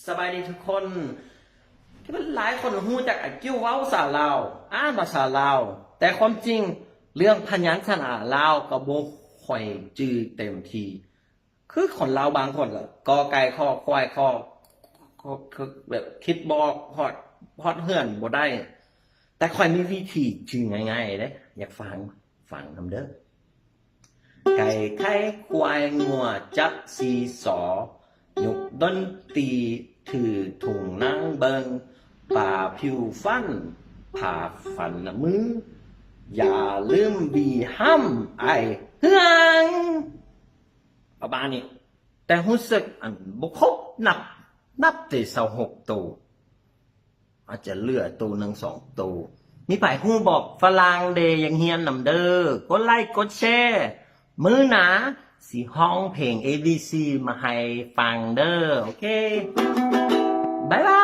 สบายดีทุกคนที่มันหลายคนหูจากไอ้กิ้วเว้าภาษาลาวอ่านภาษาลาวแต่ความจริงเรื่องพยัญชนะลาวก็บ่ค่อยจื้อเต็มทีคือคนลาวบางคนก็กอไก่ขอควายขอแบบคิดบ่ฮอดเฮือนบ่ได้แต่ค่อยมีวิธีจื้อง่ายๆเด้อยากฟังนำเด้อไก่ไข่ควายงัวจักซีสอหยุกดนตรีถือถุงนั่งเบิงป่าผิวฟันผ่าฟันมืออย่าลืมบีห้ำไอเฮืองประมาณนี้แต่รู้สึกอันบุครบนับแต่26ตัวอาจจะเหลือตัวหนึ่ง2ตัวมีฝ่ายฮู้บอกฝรั่งเดยังเฮียนนำเด้อกดไลค์กดแชร์มื้อหนาสิห้องเพลง ABC มาให้ฟังเด้อโอเคบ๊ายบาย